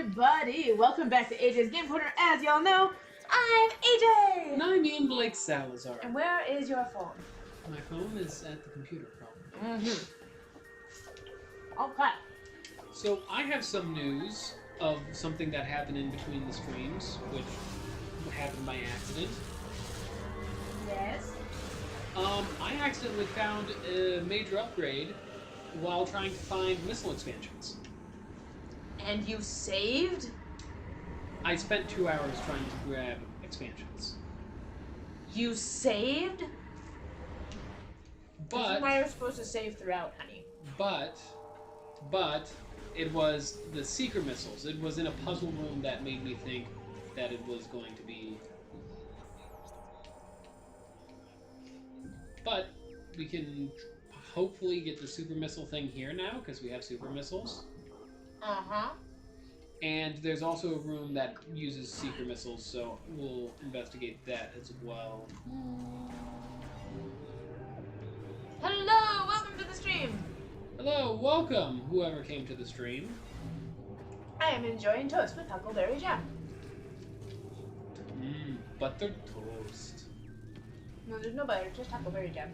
everybody! Welcome back to AJ's Game Corner. As y'all know, I'm AJ! And I'm Ian Blake Salazar. And where is your phone? My phone is at the computer, probably. Okay. So, I have some news of something that happened in between the streams, which happened by accident. Yes? I accidentally found a major upgrade while trying to find missile expansions. And you saved? I spent 2 hours trying to grab expansions. You saved? But... This is why you're supposed to save throughout, honey. But it was the seeker missiles. It was in a puzzle room that made me think that it was going to be... But we can hopefully get the super missile thing here now, because we have super missiles. Uh-huh. And there's also a room that uses seeker missiles, so we'll investigate that as well. Hello! Welcome to the stream! Hello, welcome, whoever came to the stream. I am enjoying toast with huckleberry jam. Buttered toast. No, there's no butter, just huckleberry jam.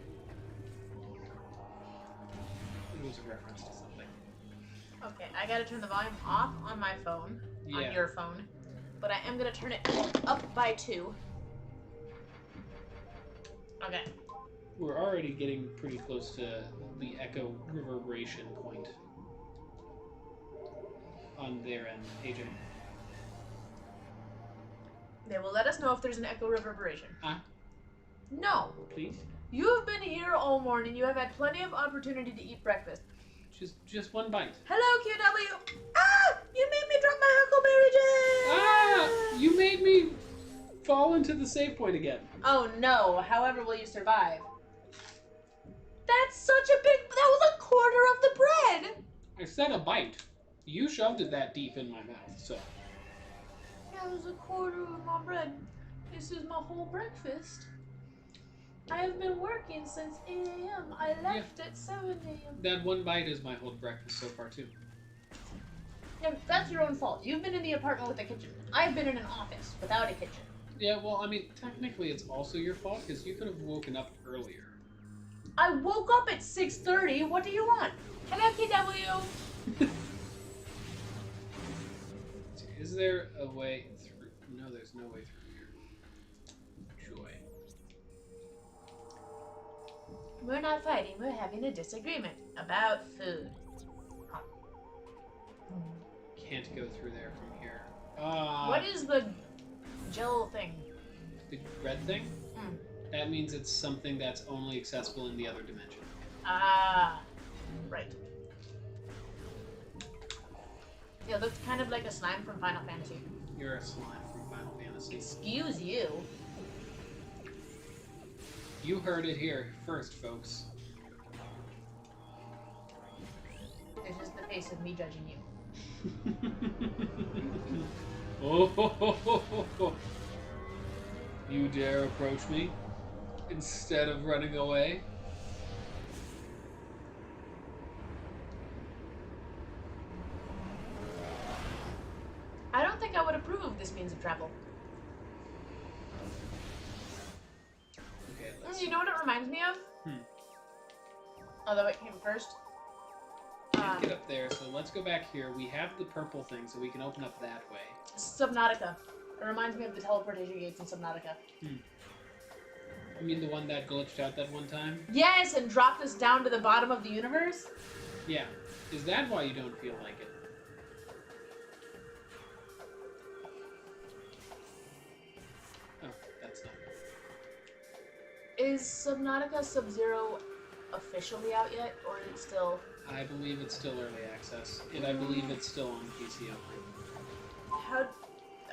It was a reference to something. Okay, I gotta turn the volume off on my phone, on your phone, but I am gonna turn it up by 2. Okay. We're already getting pretty close to the echo reverberation point on their end, AJ. They will let us know if there's an echo reverberation. No. Please? You have been here all morning. You have had plenty of opportunity to eat breakfast. Just one bite. Hello, QW. Ah! You made me drop my huckleberry jam! Ah! You made me fall into the save point again. Oh no. However will you survive? That's such a big... That was a quarter of the bread! I said a bite. You shoved it that deep in my mouth, so... That was a quarter of my bread. This is my whole breakfast. I have been working since 8 a.m. I left at 7 a.m. That one bite is my whole breakfast so far, too. Yeah, that's your own fault. You've been in the apartment with a kitchen. I've been in an office without a kitchen. Yeah, well, I mean, technically it's also your fault, because you could have woken up earlier. I woke up at 6:30. What do you want? Hello, KW. Is there a way through? No, there's no way through here. Joy. We're not fighting. We're having a disagreement about food. Can't go through there from here. What is the gel thing? The red thing? That means it's something that's only accessible in the other dimension. Right. Yeah, looks kind of like a slime from Final Fantasy. You're a slime from Final Fantasy. Excuse you. You heard it here first, folks. This is the face of me judging you. Oh, you dare approach me instead of running away? I don't think I would approve of this means of travel. Okay, let's You know what it reminds me of? Although it came first. Can't get up there, so let's go back here. We have the purple thing, so we can open up that way. Subnautica. It reminds me of the teleportation gates in Subnautica. You mean the one that glitched out that one time? Yes, and dropped us down to the bottom of the universe? Yeah. Is that why you don't feel like it? Oh, that's not good. Is Subnautica Sub-Zero officially out yet, or is it still... I believe it's still early access, and I believe it's still on PC only. How...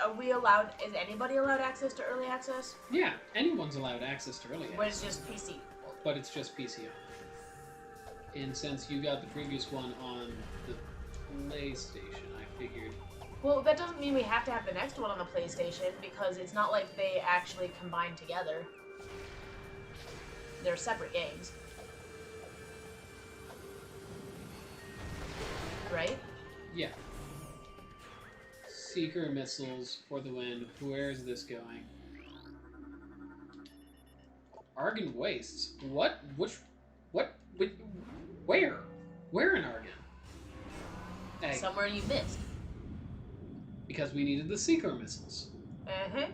Are we allowed... Is anybody allowed access to early access? Yeah, anyone's allowed access to early access. But it's just PC. But it's just PC only. And since you got the previous one on the PlayStation, I figured... Well, that doesn't mean we have to have the next one on the PlayStation, because it's not like they actually combine together. They're separate games. Right? Yeah. Seeker missiles for the win. Where is this going? Argon wastes. What? Which? What? Where? Where in Argon? Egg. Somewhere you missed. Because we needed the Seeker missiles. Mm-hmm.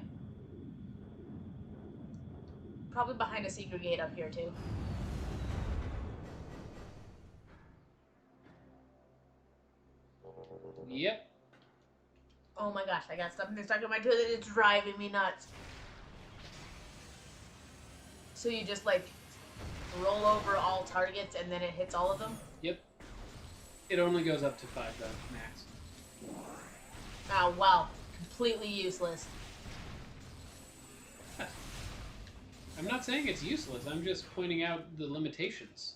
Probably behind a secret gate up here, too. Yep. Oh my gosh, I got something stuck in my tooth and it's driving me nuts. So you just, like, roll over all targets and then it hits all of them? Yep. It only goes up to 5, though, max. Oh, wow. Completely useless. I'm not saying it's useless. I'm just pointing out the limitations.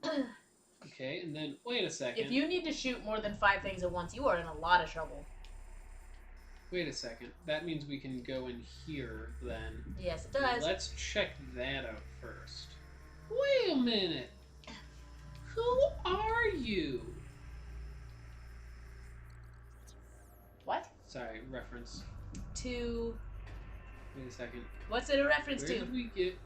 Okay, and then, wait a second. If you need to shoot more than 5 things at once, you are in a lot of trouble. Wait a second. That means we can go in here, then. Yes, it does. Let's check that out first. Wait a minute. Who are you? What? Sorry, reference. To... Wait a second. What's it a reference Where to? did we get...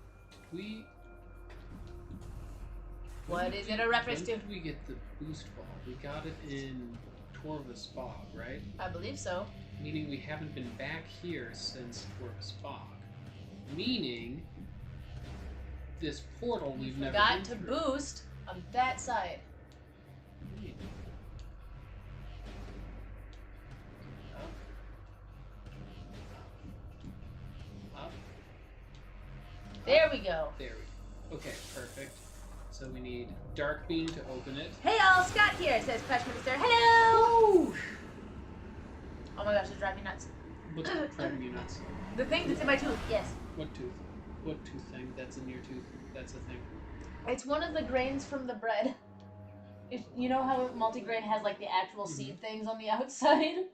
What is it a reference to? When did we get the boost ball? We got it in Torvus Fog, right? I believe so. Meaning we haven't been back here since Torvus Fog. Meaning this portal we've never been Got to through. boost on that side. Up. There we go. There we go. Okay, perfect. So we need Dark Beam to open it. Hey all, Scott here, says Crash Minister. Hello! Woo! Oh my gosh, it's driving me nuts. What's driving you nuts? The thing that's in my tooth, yes. What tooth? What tooth thing? That's in your tooth. That's a thing. It's one of the grains from the bread. You know how multigrain has like the actual seed things on the outside?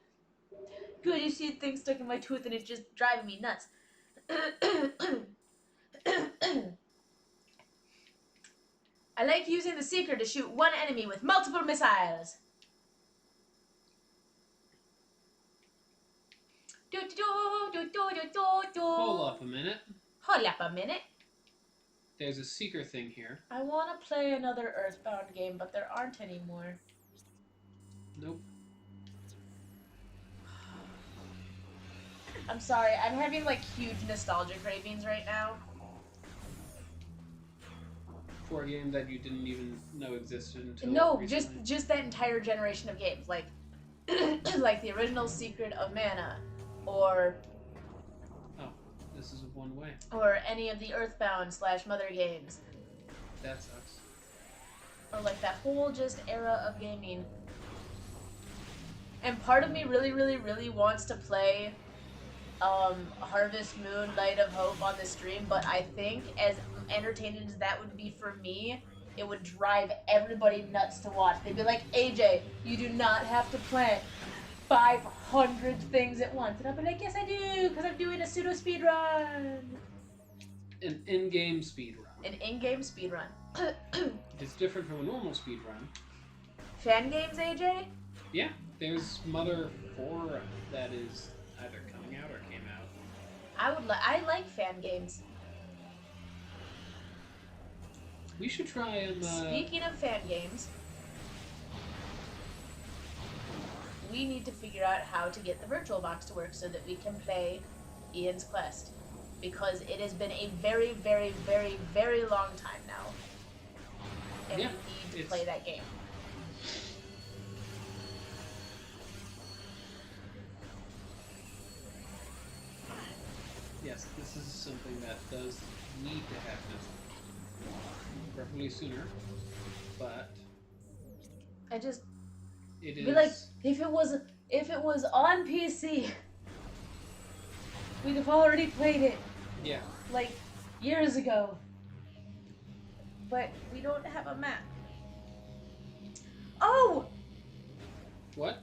Good, you see things stuck in my tooth and it's just driving me nuts. I like using the Seeker to shoot one enemy with multiple missiles. Hold up a minute. Hold up a minute. There's a Seeker thing here. I want to play another Earthbound game, but there aren't anymore. Nope. I'm sorry, I'm having like huge nostalgia cravings right now. For a game that you didn't even know existed until No, recently. just that entire generation of games, like like the original Secret of Mana, or This is one way. or any of the Earthbound / Mother games, That sucks. or like that whole just era of gaming. And part of me really, really, really wants to play Harvest Moon Light of Hope on the stream, but I think as entertaining as that would be for me, it would drive everybody nuts to watch. They'd be like, AJ, you do not have to plant 500 things at once. And I'll be like, yes I do, because I'm doing a pseudo speed run. An in-game speed run. An in-game speed run. It's different from a normal speed run. Fan games, AJ? Yeah, there's Mother 4 that is either coming out or came out. I like fan games. We should try and Speaking of fan games, we need to figure out how to get the virtual box to work so that we can play Ian's Quest. Because it has been a very, very, very, very long time now. And Yeah, we need to play that game. Yes, this is something that does need to happen. Preferably sooner. But I just it is be like, if it was on PC, we'd have already played it. Yeah. Like years ago. But we don't have a map. Oh! What?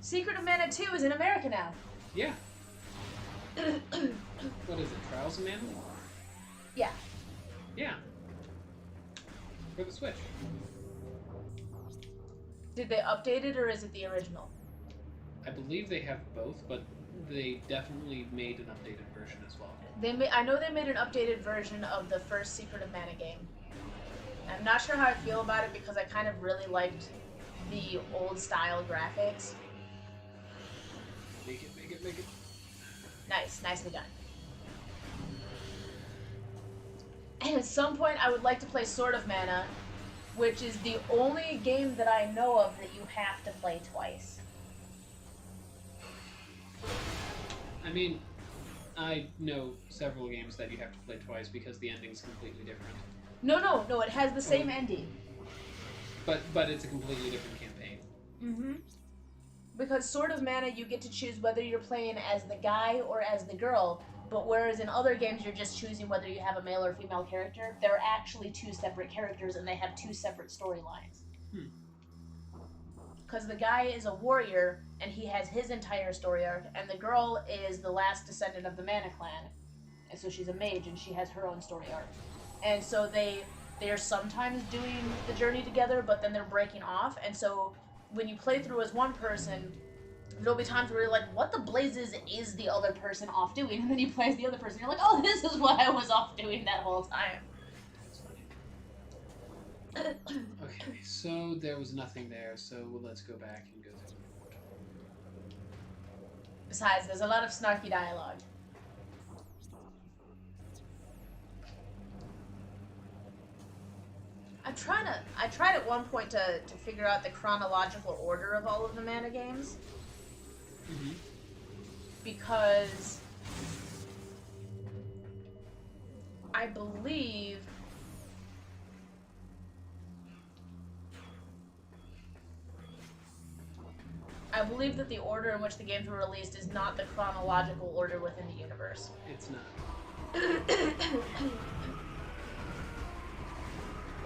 Secret of Mana 2 is in America now. Yeah. What is it? Trials of Mana? Yeah. Yeah. For the Switch. Did they update it or is it the original? I believe they have both, but they definitely made an updated version as well. I know they made an updated version of the first Secret of Mana game. I'm not sure how I feel about it because I kind of really liked the old style graphics. Make it. Nice, nicely done. And at some point, I would like to play Sword of Mana, which is the only game that I know of that you have to play twice. I mean, I know several games that you have to play twice because the ending's completely different. No, it has the same ending. But it's a completely different campaign. Mm-hmm. Because Sword of Mana, you get to choose whether you're playing as the guy or as the girl, but whereas in other games you're just choosing whether you have a male or female character, they're actually two separate characters and they have two separate storylines. Because the guy is a warrior and he has his entire story arc, and the girl is the last descendant of the Mana clan, and so she's a mage and she has her own story arc. And so they're sometimes doing the journey together, but then they're breaking off, and so when you play through as one person, there'll be times where you're like, what the blazes is the other person off doing? And then you play as the other person, you're like, oh, this is what I was off doing that whole time. Okay, so there was nothing there, so let's go back and go through the portal. Besides, there's a lot of snarky dialogue. I tried at one point to figure out the chronological order of all of the Mana games. Mm-hmm. Because I believe that the order in which the games were released is not the chronological order within the universe. It's not.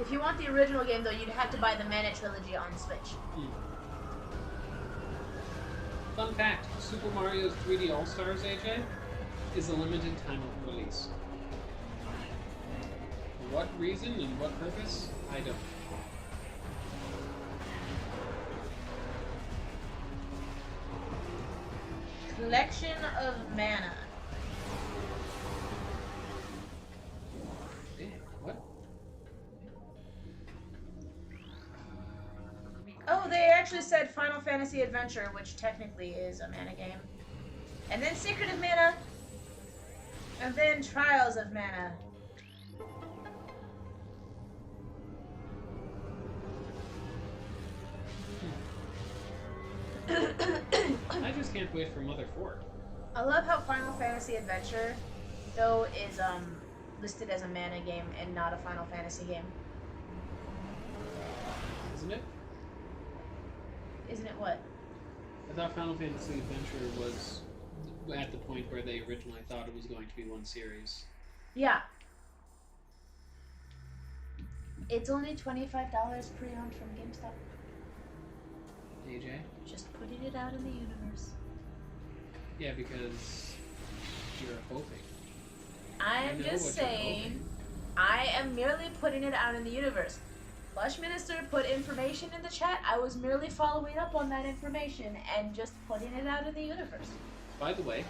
If you want the original game, though, you'd have to buy the Mana trilogy on Switch. Fun fact, Super Mario's 3D All-Stars, AJ, is a limited time of release. For what reason and what purpose, I don't know. Collection of Mana. Damn, what? Oh, they actually said Final Fantasy Adventure, which technically is a Mana game. And then Secret of Mana. And then Trials of Mana. I just can't wait for Mother 4. I love how Final Fantasy Adventure, though, is listed as a Mana game and not a Final Fantasy game. Isn't it? Isn't it what? I thought Final Fantasy Adventure was at the point where they originally thought it was going to be one series. Yeah. It's only $25 pre-owned from GameStop. AJ? Just putting it out in the universe. Yeah, because you're hoping. I'm just saying, I am merely putting it out in the universe. Lush Minister put information in the chat. I was merely following up on that information and just putting it out in the universe. By the way,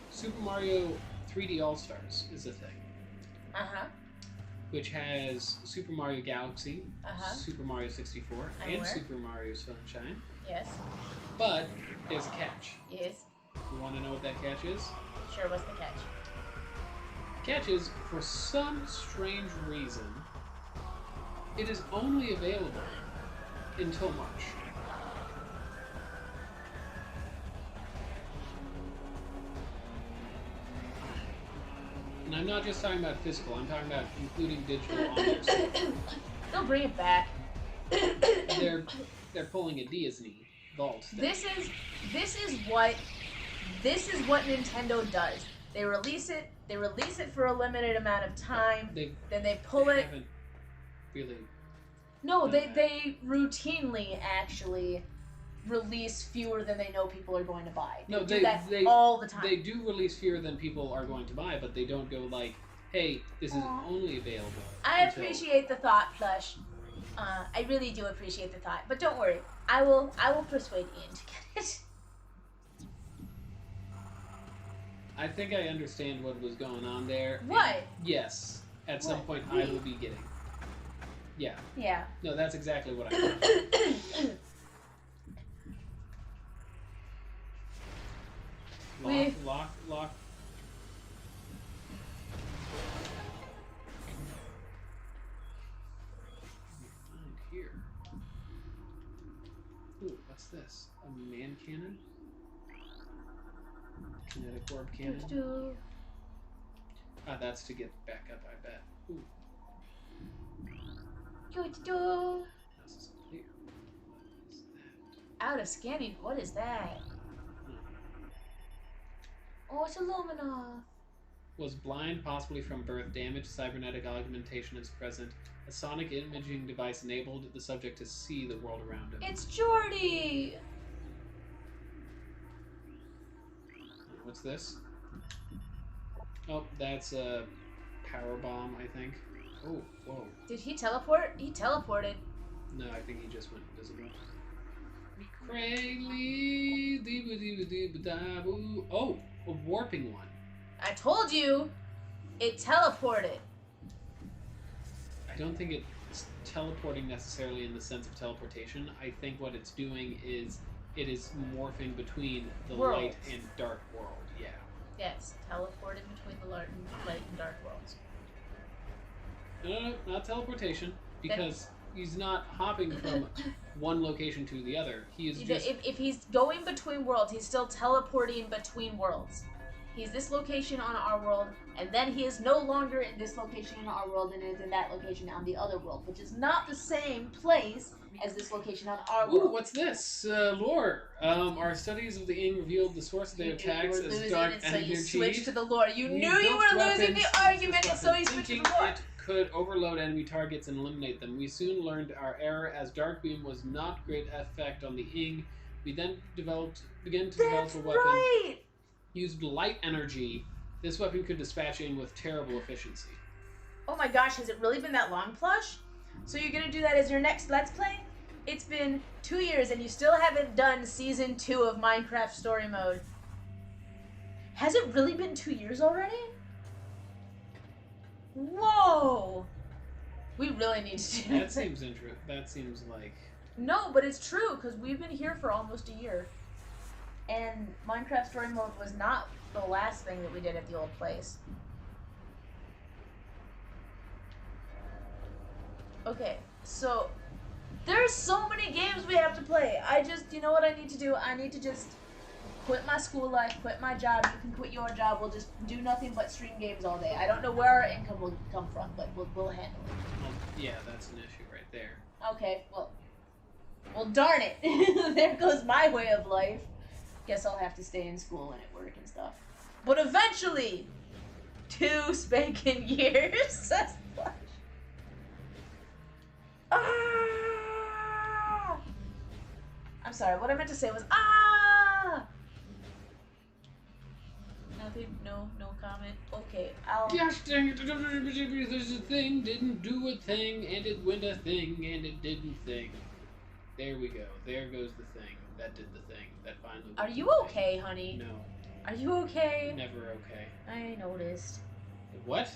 Super Mario 3D All-Stars is a thing. Uh-huh. Which has Super Mario Galaxy, Super Mario 64, and Super Mario Sunshine. Yes. But there's a catch. Yes. You want to know what that catch is? Sure, what's the catch? Catch is, for some strange reason, it is only available until March. And I'm not just talking about physical, I'm talking about including digital on their site. They'll bring it back. They're pulling a Disney vault thing. This is what Nintendo does. They release it for a limited amount of time. Then they pull it. Haven't really. No, they routinely actually release fewer than they know people are going to buy. They do that all the time. They do release fewer than people are going to buy, but they don't go like, "Hey, this is only available." I appreciate the thought, Plush. I really do appreciate the thought, but don't worry, I will persuade Ian to get it. I think I understand what was going on there. What? And yes, at some point I will be getting. Yeah. Yeah. No, that's exactly what I thought. Lock. Here. Ooh, what's this? A man cannon? Kinetic orb cannon? Ah, that's to get back up, I bet. Ooh. This is clear. What is that? Out of scanning. What is that? Oh, it's Illumina. Was blind, possibly from birth. Damage, cybernetic augmentation is present. A sonic imaging device enabled the subject to see the world around him. It's Jordy. What's this? Oh, that's a power bomb, I think. Oh, whoa. Did he teleport? He teleported. No, I think he just went invisible. Oh, a warping one. I told you, it teleported. I don't think it's teleporting necessarily in the sense of teleportation. I think what it's doing is it is morphing between the Worlds. light and dark world. Yeah. Yes, teleported between the light and dark worlds. No, not teleportation, because he's not hopping from one location to the other. He is just... If he's going between worlds, he's still teleporting between worlds. He's this location on our world, and then he is no longer in this location on our world and is in that location on the other world, which is not the same place as this location on our world. Ooh, what's this? Lore. Our studies of the Ing revealed the source of their attacks as dark so you energy. switched to the lore. You knew you were losing the argument, and so you switched to the lore. It could overload enemy targets and eliminate them. We soon learned our error, as Dark Beam was not great effect on the Ing. We then began to develop a weapon. Right. Used light energy. This weapon could dispatch Ing with terrible efficiency. Oh my gosh, has it really been that long, Plush? So you're gonna do that as your next Let's Play? It's been 2 years and you still haven't done Season 2 of Minecraft Story Mode. Has it really been 2 years already? Whoa! We really need to do That seems interesting. That seems like... No, but it's true, because we've been here for almost a year. And Minecraft Story Mode was not the last thing that we did at the old place. Okay, so there's so many games we have to play. You know what I need to do? I need to just quit my school life, quit my job. You can quit your job. We'll just do nothing but stream games all day. I don't know where our income will come from, but we'll handle it. Well, yeah, that's an issue right there. Okay, well darn it. There goes my way of life. Guess I'll have to stay in school and at work and stuff. But eventually, 2 spanking years. That's Flash. Ah! I'm sorry, what I meant to say was ah! Nothing, no comment. Okay, I'll... Gosh dang it, there's a thing, didn't do a thing, and it went a thing, and it didn't thing. There we go. There goes the thing. That did the thing. That finally... Are you okay, honey? No. Are you okay? Never okay. I noticed. What?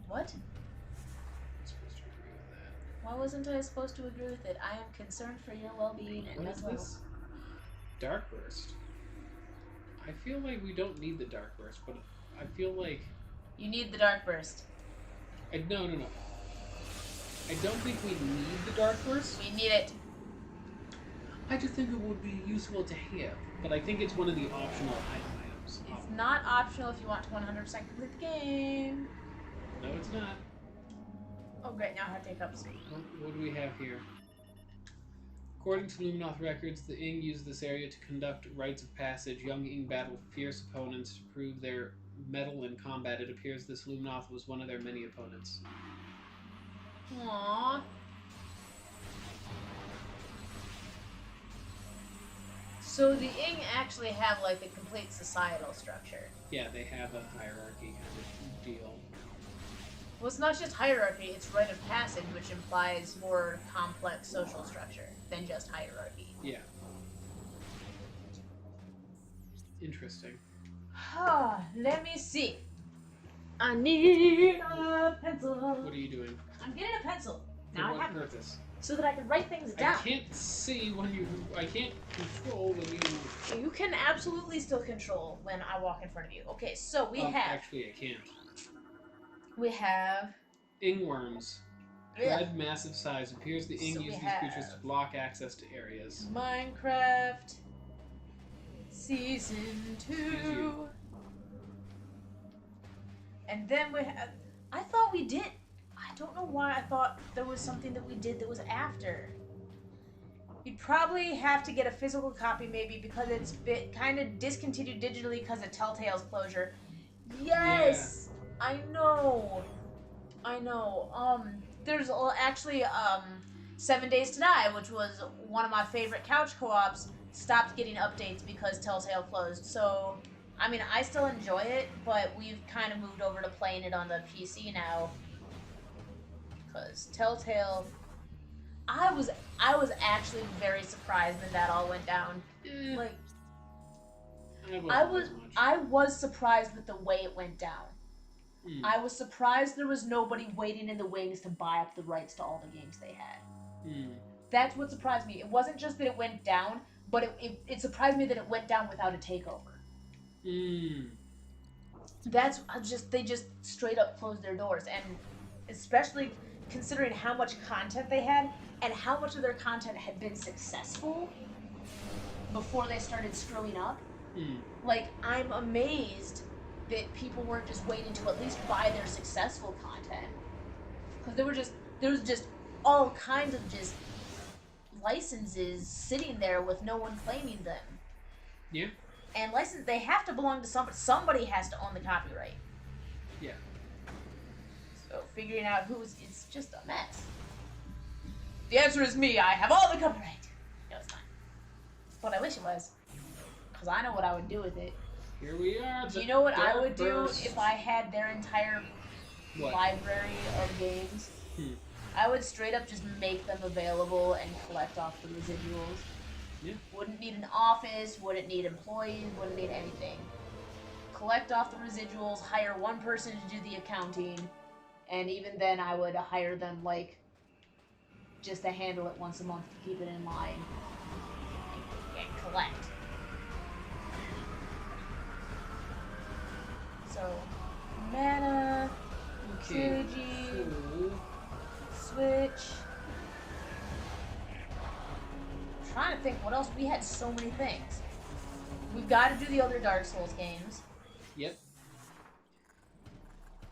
What? I'm supposed to agree with that. Why wasn't I supposed to agree with it? I am concerned for your well-being and What is mental health. this? Dark Burst. I feel like we don't need the Dark Burst, but I feel like... You need the Dark Burst. No. I don't think we need the Dark Burst. We need it. I just think it would be useful to have, but I think it's one of the optional items. It's not optional if you want to 100% complete the game. No, it's not. Oh great, now I have to take up some. What do we have here? According to Luminoth records, the Ing used this area to conduct rites of passage. Young Ing battled fierce opponents to prove their mettle in combat. It appears this Luminoth was one of their many opponents. Aww. So the Ing actually have like the complete societal structure. Yeah, they have a hierarchy kind of deal. Well, it's not just hierarchy, it's rite of passage, which implies more complex social structure than just hierarchy. Yeah. Interesting. Let me see. I need a pencil. What are you doing? I'm getting a pencil. For Now I what have purpose? so that I can write things down. I can't see when you. I can't control when you. You can absolutely still control when I walk in front of you. Okay, so we have. Actually, I can't. We have. Ingworms. Dread massive size. Appears the ing So uses we these have- creatures to block access to areas. Minecraft Season 2. And then we have. I thought we did. I don't know why I thought there was something that we did that was after. You'd probably have to get a physical copy, maybe, because it's been kind of discontinued digitally because of Telltale's closure. Yes, yeah. I know. There's actually 7 Days to Die, which was one of my favorite couch co-ops, stopped getting updates because Telltale closed. So, I mean, I still enjoy it, but we've kind of moved over to playing it on the PC now. Because Telltale, I was actually very surprised when that all went down. Like, I was surprised with the way it went down. I was surprised there was nobody waiting in the wings to buy up the rights to all the games they had. That's what surprised me. It wasn't just that it went down, but it surprised me that it went down without a takeover. They just straight up closed their doors, and especially considering how much content they had and how much of their content had been successful before they started screwing up. Like, I'm amazed that people weren't just waiting to at least buy their successful content, because there was just all kinds of just licenses sitting there with no one claiming them. Yeah. And they have to belong to somebody. Somebody has to own the copyright. Yeah. So figuring out it's just a mess. The answer is me. I have all the copyright. No, it's not. But I wish it was, because I know what I would do with it. Here we are. Do you know what I would do if I had their entire library of games? I would straight up just make them available and collect off the residuals. Yeah. Wouldn't need an office, wouldn't need employees, wouldn't need anything. Collect off the residuals, hire one person to do the accounting, and even then I would hire them, like, just to handle it once a month to keep it in line and collect. So, Mana, Fuji, Switch. I'm trying to think what else. We had so many things. We've got to do the other Dark Souls games. Yep.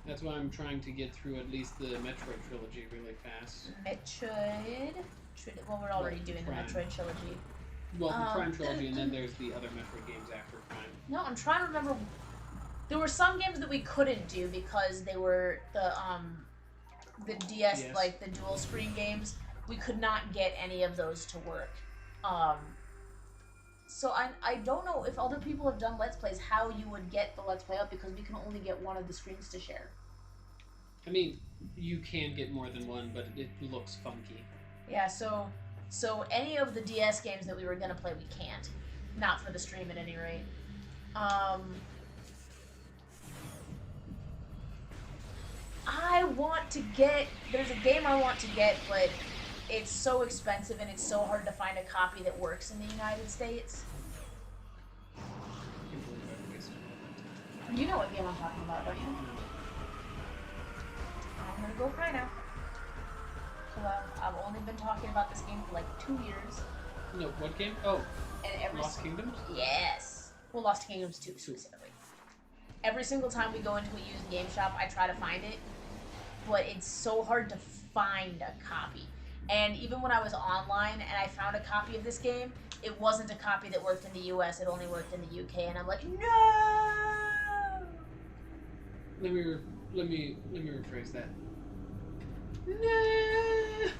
That's why I'm trying to get through at least the Metroid trilogy really fast. Metroid? Well, we're already doing the Metroid trilogy. Well, the Prime trilogy, and then there's the other Metroid games after Prime. No, I'm trying to remember. There were some games that we couldn't do because they were the DS, like the dual screen games. We could not get any of those to work. So I don't know if other people have done Let's Plays how you would get the Let's Play up, because we can only get one of the screens to share. I mean, you can get more than one, but it looks funky. Yeah, so any of the DS games that we were gonna play, we can't. Not for the stream at any rate. There's a game I want to get, but it's so expensive and it's so hard to find a copy that works in the United States. You know what game I'm talking about, don't you? I'm gonna go cry now. I've only been talking about this game for like 2 years. No, what game? Oh, and Lost Kingdoms? Yes. Well, Lost Kingdoms 2 specifically. Every single time we go into a used game shop, I try to find it, but it's so hard to find a copy. And even when I was online and I found a copy of this game, it wasn't a copy that worked in the US, it only worked in the UK, and I'm like, no! Let me rephrase that. No!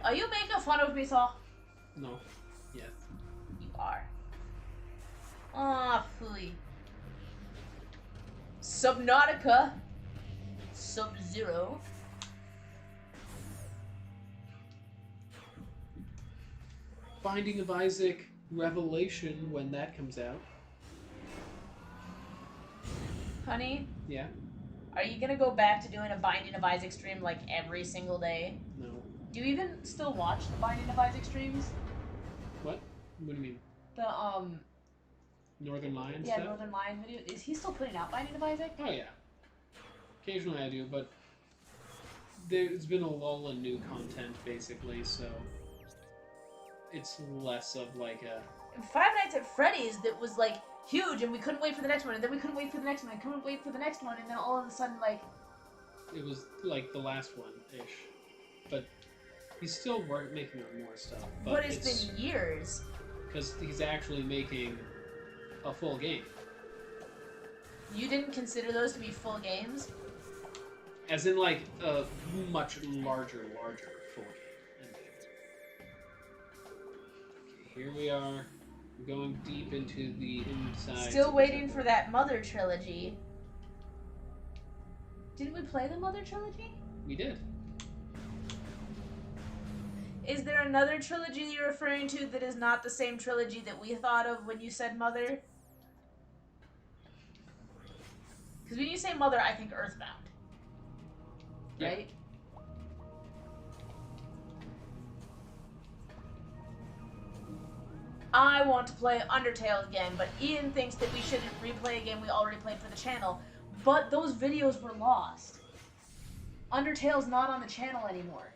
Are you making fun of me, Saul? No. Yes. You are. Ah, phooey. Subnautica. Sub-Zero. Binding of Isaac Revelation, when that comes out. Honey, Yeah? are you gonna go back to doing a Binding of Isaac stream like every single day? No. Do you even still watch the Binding of Isaac streams? What? What do you mean? The Northern Lion yeah, stuff? Northern Lion video. Is he still putting out Binding of Isaac? Oh, yeah. Occasionally I do, but there's been a lull in new content, basically, so it's less of like a... Five Nights at Freddy's that was like huge, and we couldn't wait for the next one, and then we couldn't wait for the next one, and couldn't wait for the next one, and then all of a sudden, like... It was like the last one-ish. But he's still making more stuff. But it's been years. Because he's actually making a full game. You didn't consider those to be full games? As in, like, a much larger full game. Okay, here we are. We're going deep into the inside. Still waiting for that Mother trilogy. Didn't we play the Mother trilogy? We did. Is there another trilogy you're referring to that is not the same trilogy that we thought of when you said Mother? Because when you say Mother, I think Earthbound. Yeah. Right? I want to play Undertale again, but Ian thinks that we shouldn't replay a game we already played for the channel. But those videos were lost. Undertale's not on the channel anymore.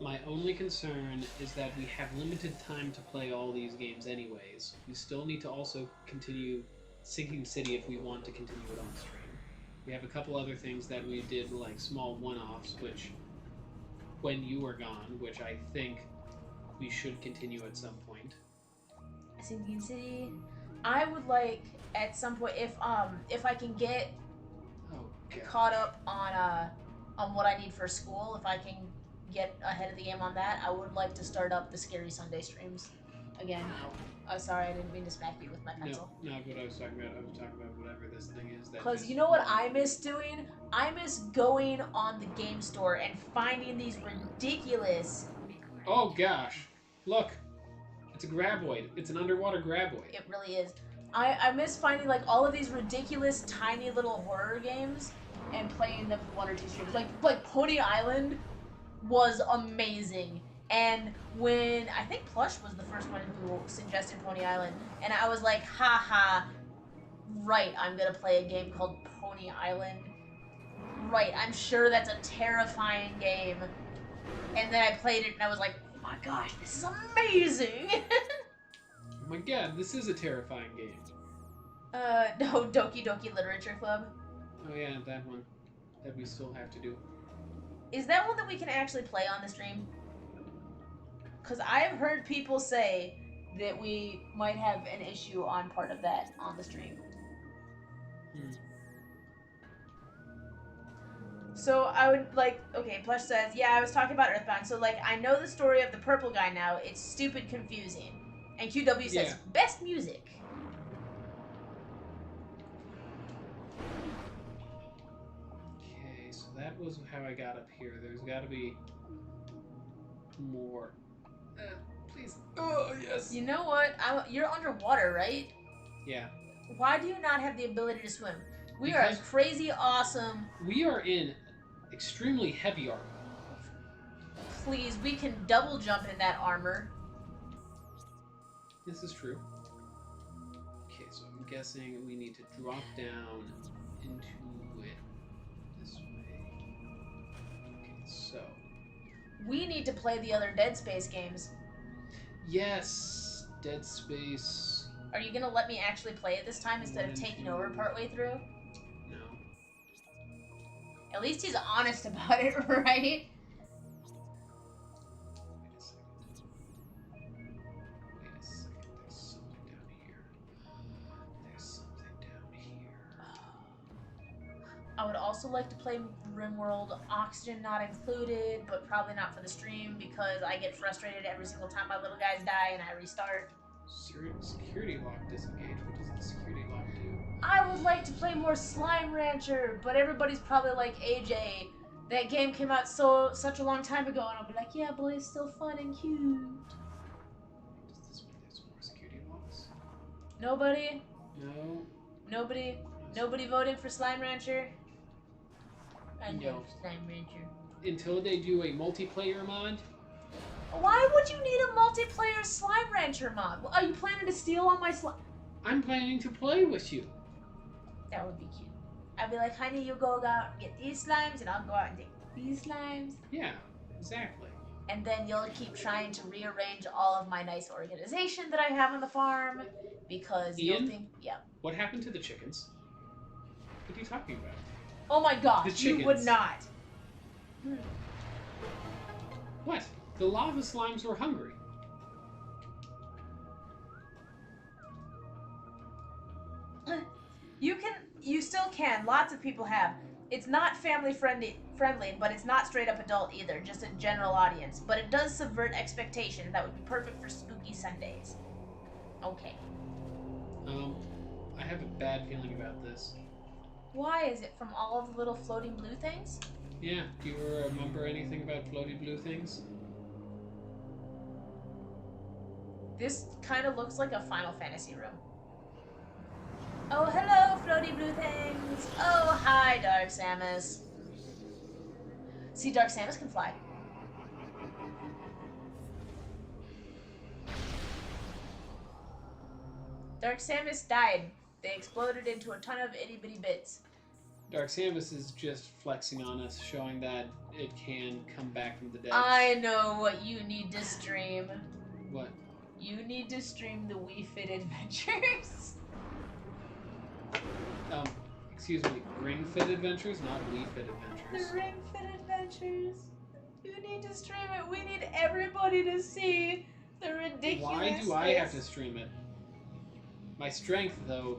My only concern is that we have limited time to play all these games anyways. We still need to also continue Sinking City if we want to continue it on stream. We have a couple other things that we did, like small one-offs, which, when you were gone, which I think we should continue at some point. Sinking City. I would like at some point if I can get caught up on what I need for school, if I can get ahead of the game on that, I would like to start up the Scary Sunday streams again. Oh, sorry, I didn't mean to smack you with my pencil. No, what I was talking about whatever this thing is. Because you know what I miss doing? I miss going on the game store and finding these ridiculous... Oh gosh, look, it's a graboid. It's an underwater graboid. It really is. I miss finding like all of these ridiculous tiny little horror games and playing them one or two streams. Like Pony Island was amazing. And when, I think Plush was the first one who suggested Pony Island, and I was like, haha, right, I'm gonna play a game called Pony Island. Right, I'm sure that's a terrifying game. And then I played it and I was like, oh my gosh, this is amazing! Oh my god, this is a terrifying game. No, Doki Doki Literature Club. Oh yeah, that one. That we still have to do. Is that one that we can actually play on the stream? Because I've heard people say that we might have an issue on part of that on the stream. So I would like, okay, Plush says, yeah, I was talking about Earthbound. So like, I know the story of the purple guy now. It's stupid confusing. And QW says, Yeah. Best music. Okay, so that was how I got up here. There's got to be more. Please. Oh, yes. You know what? You're underwater, right? Yeah. Why do you not have the ability to swim? We Because are crazy awesome. we are in extremely heavy armor. Please, we can double jump in that armor. This is true. Okay, so I'm guessing we need to drop down into it this way. Okay, so. We need to play the other Dead Space games. Yes! Dead Space. Are you gonna let me actually play it this time instead of taking over partway through? No. At least he's honest about it, right? I would also like to play RimWorld, Oxygen not included, but probably not for the stream because I get frustrated every single time my little guys die and I restart. Security lock disengage. What does the security lock do? I would like to play more Slime Rancher, but everybody's probably like, AJ, that game came out such a long time ago, and I'll be like, yeah, boy, it's still fun and cute. Nobody? No. Nobody? Nobody voting for Slime Rancher? I No. love Slime Rancher. Until they do a multiplayer mod. Why would you need a multiplayer Slime Rancher mod? Are you planning to steal all my slime? I'm planning to play with you. That would be cute. I'd be like, honey, you go out and get these slimes, and I'll go out and take these slimes. Yeah, exactly. And then you'll keep trying to rearrange all of my nice organization that I have on the farm, because Ian? you'll think, yeah. What happened to the chickens? What are you talking about? Oh my gosh, The chickens. you would not. What? The lava slimes were hungry. You still can. Lots of people have. It's not family friendly, but it's not straight up adult either, just a general audience. But it does subvert expectation. That would be perfect for spooky Sundays. Okay. I have a bad feeling about this. Why? Is it from all of the little floating blue things? Yeah, do you remember anything about floaty blue things? This kind of looks like a Final Fantasy room. Oh, hello, floaty blue things. Oh, hi, Dark Samus. See, Dark Samus can fly. Dark Samus died. They exploded into a ton of itty-bitty bits. Dark Samus is just flexing on us, showing that it can come back from the dead. I know what you need to stream. What? You need to stream the Wii Fit Adventures. Excuse me, Ring Fit Adventures, not Wii Fit Adventures. The Ring Fit Adventures. You need to stream it. We need everybody to see the ridiculous. Why do I have to stream it? My strength, though.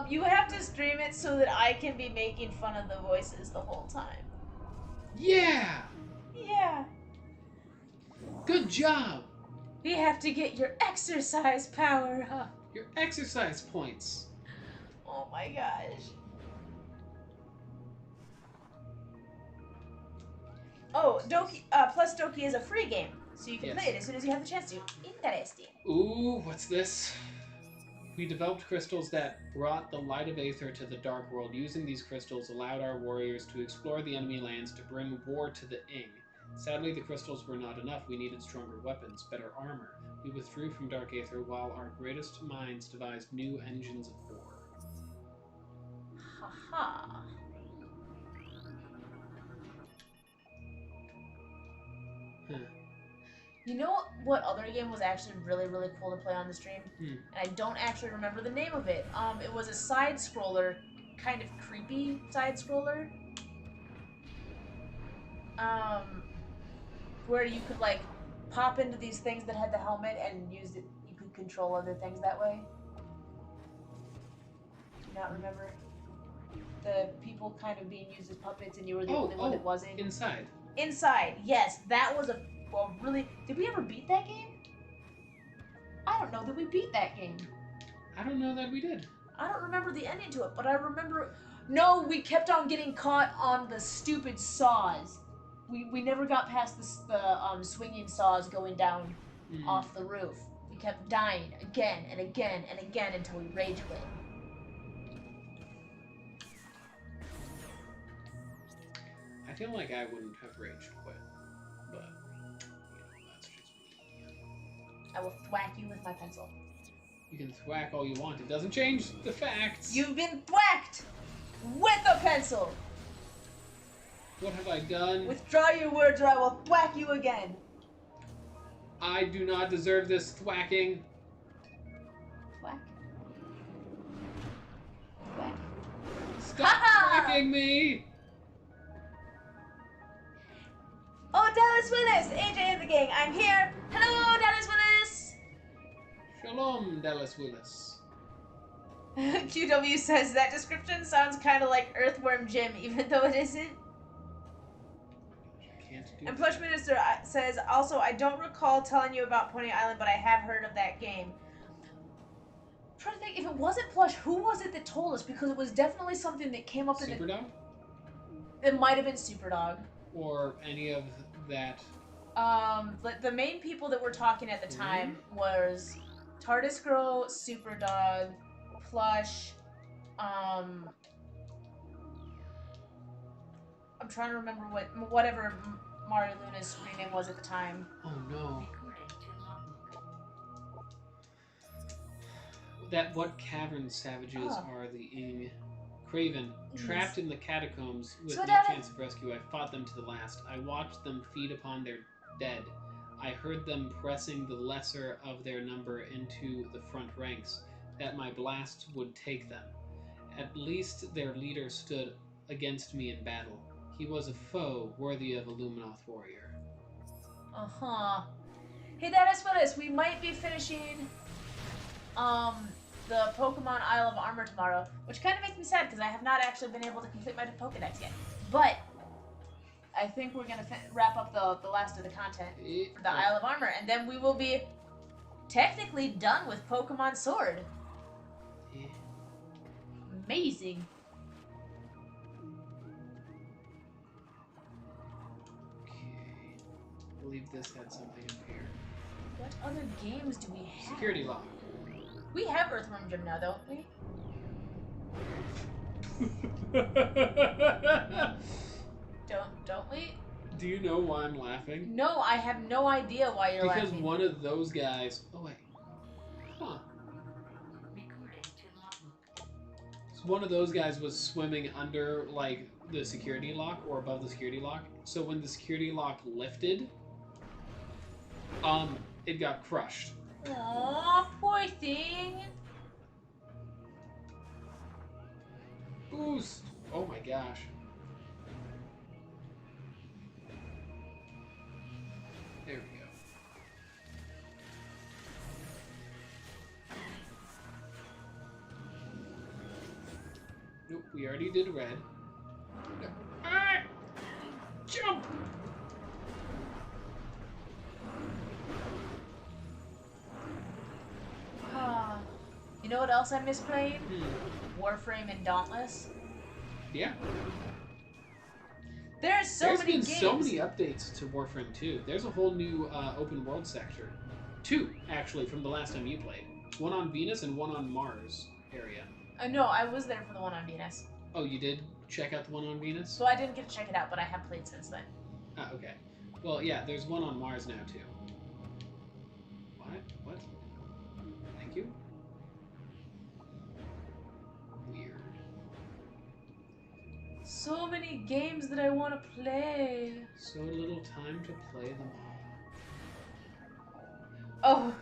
You have to stream it so that I can be making fun of the voices the whole time. Yeah! Yeah. Good job! We have to get your exercise power up. Your exercise points. Oh my gosh. Oh, Doki, plus Doki is a free game, so you can play it as soon as you have the chance to. Interesting. Ooh, what's this? We developed crystals that brought the light of Aether to the Dark World. Using these crystals allowed our warriors to explore the enemy lands to bring war to the Ing. Sadly, the crystals were not enough. We needed stronger weapons, better armor. We withdrew from Dark Aether while our greatest minds devised new engines of war. Haha. Huh. You know what other game was actually really, really cool to play on the stream? And I don't actually remember the name of it. It was a side-scroller, kind of creepy side-scroller. Where you could, like, pop into these things that had the helmet and use it. You could control other things that way. Do you not remember? The people kind of being used as puppets and you were the only one that wasn't. Inside. Inside, yes. That was a really... Did we ever beat that game? I don't know that we beat that game. I don't know that we did. I don't remember the ending to it, but I remember... No, we kept on getting caught on the stupid saws. We never got past the swinging saws going down off the roof. We kept dying again and again and again until we rage quit. I feel like I wouldn't have rage quit, but that's just me. I will thwack you with my pencil. You can thwack all you want. It doesn't change the facts. You've been thwacked with a pencil. What have I done? Withdraw your words or I will thwack you again. I do not deserve this thwacking. Thwack. Thwack. Stop thwacking me! Oh, Dallas Willis! AJ and the gang, I'm here! Hello, Dallas Willis! Shalom, Dallas Willis. QW says that description sounds kind of like Earthworm Jim, even though it isn't. And Plush Minister says, also, I don't recall telling you about Pony Island, but I have heard of that game. I'm trying to think, if it wasn't Plush, who was it that told us? Because it was definitely something that came up in the... Superdog? It might have been Superdog. Or any of that. But the main people that were talking at the time was TARDIS Girl, Super Dog, Plush, I'm trying to remember whatever Mario Luna's screen name was at the time. Oh no. What cavern savages are the Ing? Craven, trapped in the catacombs with So no that chance of rescue, I fought them to the last. I watched them feed upon their dead. I heard them pressing the lesser of their number into the front ranks, that my blasts would take them. At least their leader stood against me in battle. He was a foe worthy of a Luminoth warrior. Uh-huh. Hey, that is what it is. We might be finishing the Pokemon Isle of Armor tomorrow, which kind of makes me sad because I have not actually been able to complete my Pokedex yet. But I think we're going to wrap up the last of the content for the Isle of Armor, and then we will be technically done with Pokemon Sword. Amazing. Okay. I believe this had something up here. What other games do we have? Security lock. We have Earthworm Jim now, don't we? Don't we? Do you know why I'm laughing? No, I have no idea why you're laughing. Because one of those guys... Oh, wait. Huh. So one of those guys was swimming under, like, the security lock or above the security lock. So when the security lock lifted, it got crushed. Aw, poor thing. Boost! Oh my gosh. There we go. Nope, we already did red. No. Ah! Jump! You know what else I miss playing? Warframe and Dauntless. Yeah. There's so many games. There's been so many updates to Warframe 2. There's a whole new open world sector. 2, actually, from the last time you played. One on Venus and one on Mars area. No, I was there for the one on Venus. Oh, you did check out the one on Venus? So I didn't get to check it out, but I have played since then. Ah, okay. Well, yeah, there's one on Mars now, too. What? Thank you? Weird. So many games that I want to play. So little time to play them all. Oh,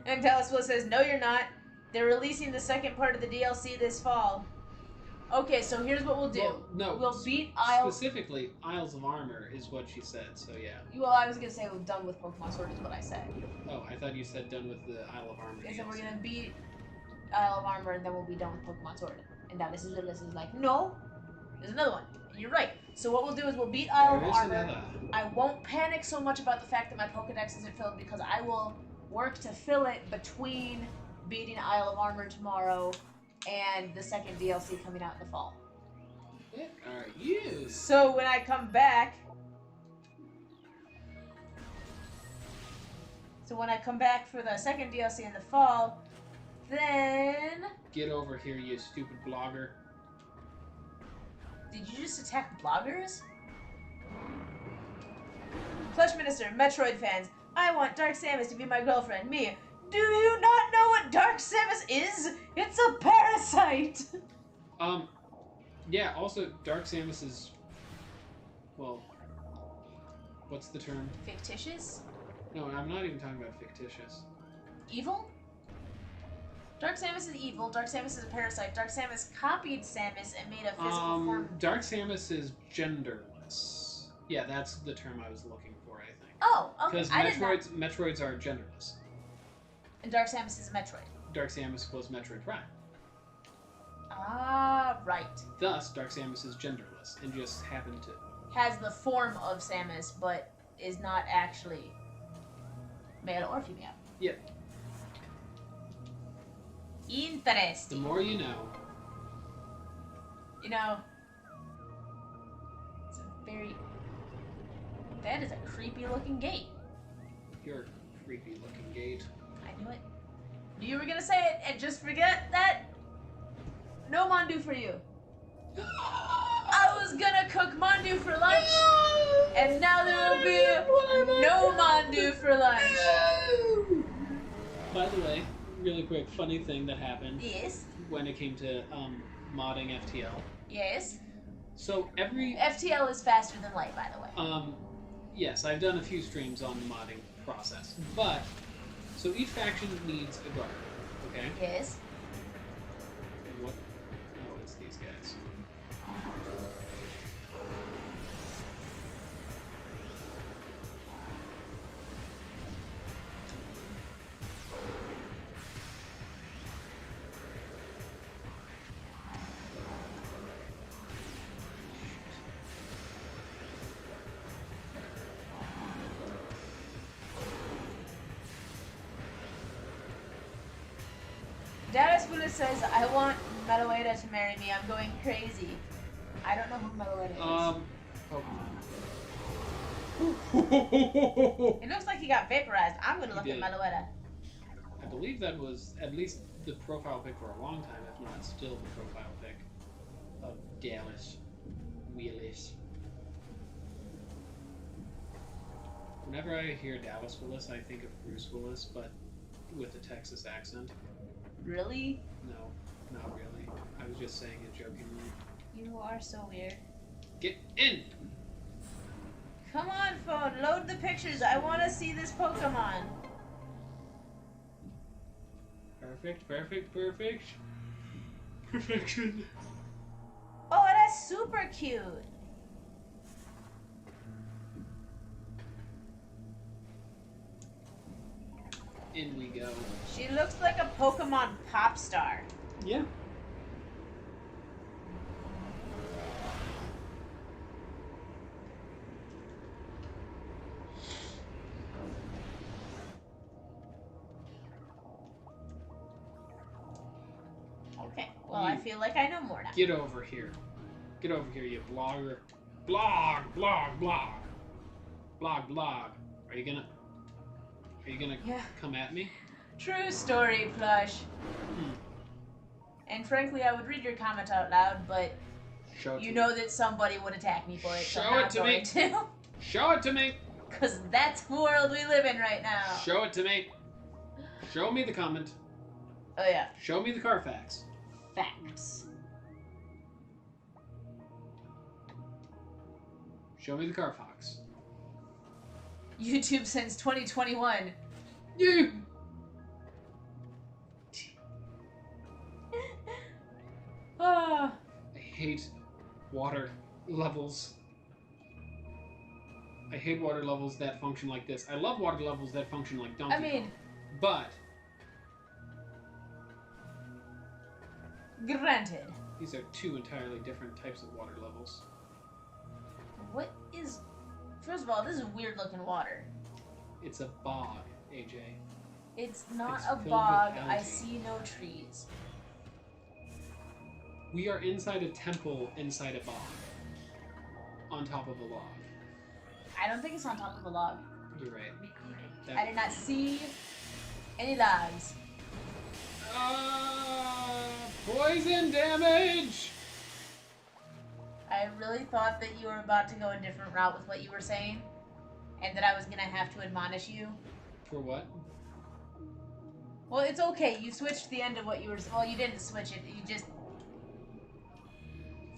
and Talaswell says, no, you're not. They're releasing the second part of the DLC this fall. Okay, so here's what we'll do. Well, no, we'll beat Isles. Specifically, Isles of Armor is what she said, so yeah. Well, I was going to say we're done with Pokemon Sword is what I said. Oh, I thought you said done with the Isle of Armor. I said we're going to beat Isle of Armor and then we'll be done with Pokemon Sword. And that is like, no, there's another one. And you're right. So what we'll do is we'll beat Isle of Armor. Another. I won't panic so much about the fact that my Pokedex isn't filled because I will work to fill it between beating Isle of Armor tomorrow and the second DLC coming out in the fall. What are you? So when I come back... for the second DLC in the fall, then... Get over here, you stupid blogger. Did you just attack bloggers? Plush Minister, Metroid fans, I want Dark Samus to be my girlfriend. Me, do you not know what Dark Samus is? It's a parasite! Yeah, also, Dark Samus is... Well... What's the term? Fictitious? No, I'm not even talking about fictitious. Evil? Dark Samus is evil. Dark Samus is a parasite. Dark Samus copied Samus and made a physical form. Dark Samus is genderless. Yeah, that's the term I was looking for, I think. Oh, okay. Because Metroids are genderless. And Dark Samus is a Metroid. Dark Samus was Metroid Prime. Ah, right. Thus, Dark Samus is genderless and just happened to... Has the form of Samus, but is not actually male or female. Yep. Interesting. The more you know. You know, it's a very... That is a creepy looking gate. You're a creepy looking gate. I knew it. You were gonna say it and just forget that? No mandu for you. I was gonna cook mandu for lunch, and now there will be no mandu for lunch. By the way, really quick, funny thing that happened Yes. when it came to modding FTL. Yes. So every FTL is faster than light, by the way. Yes, I've done a few streams on the modding process, but so each faction needs a guard. Okay. Yes. And what? Oh, it's these guys. Dadaspuna says, I want Metroid to marry me. I'm going crazy. I don't know who Metroid is. Pokemon. It looks like he got vaporized. I'm gonna look did. at Metroid. I believe that was at least the profile pic for a long time, if not still the profile pic of Dallas Willis. Whenever I hear Dallas Willis, I think of Bruce Willis, but with a Texas accent. Really? No, not really. I was just saying it jokingly. You are so weird. Get in! Come on, phone. Load the pictures. I want to see this Pokemon. Perfect, perfect, perfect. Perfection. Oh, that's super cute. In we go. She looks like a Pokemon pop star. Yeah. Okay, well, I feel like I know more now. Get over here. Get over here, you blogger. Blog, blog, blog. Blog, blog. Are you gonna come at me? True story, Plush. And frankly, I would read your comment out loud, but Show it you to know that somebody would attack me for it, so Show I'm it not to going me. to. Show it to me. Because that's the world we live in right now. Show it to me. Show me the comment. Oh, yeah. Show me the Carfax. Facts. Show me the Carfox. YouTube since 2021. Yeah. Ah. I hate water levels. I hate water levels that function like this. I love water levels that function like Donkey Kong. But Granted. these are two entirely different types of water levels. What is... First of all, this is weird looking water. It's a bog, AJ. It's not It's a filled with bog. I algae. see no trees. We are inside a temple inside a bog. On top of a log. I don't think it's on top of a log. You're right. I did not see any logs. Poison damage! I really thought that you were about to go a different route with what you were saying, and that I was gonna have to admonish you. For what? Well, it's okay. You switched the end of what you were... Well, you didn't switch it. You just...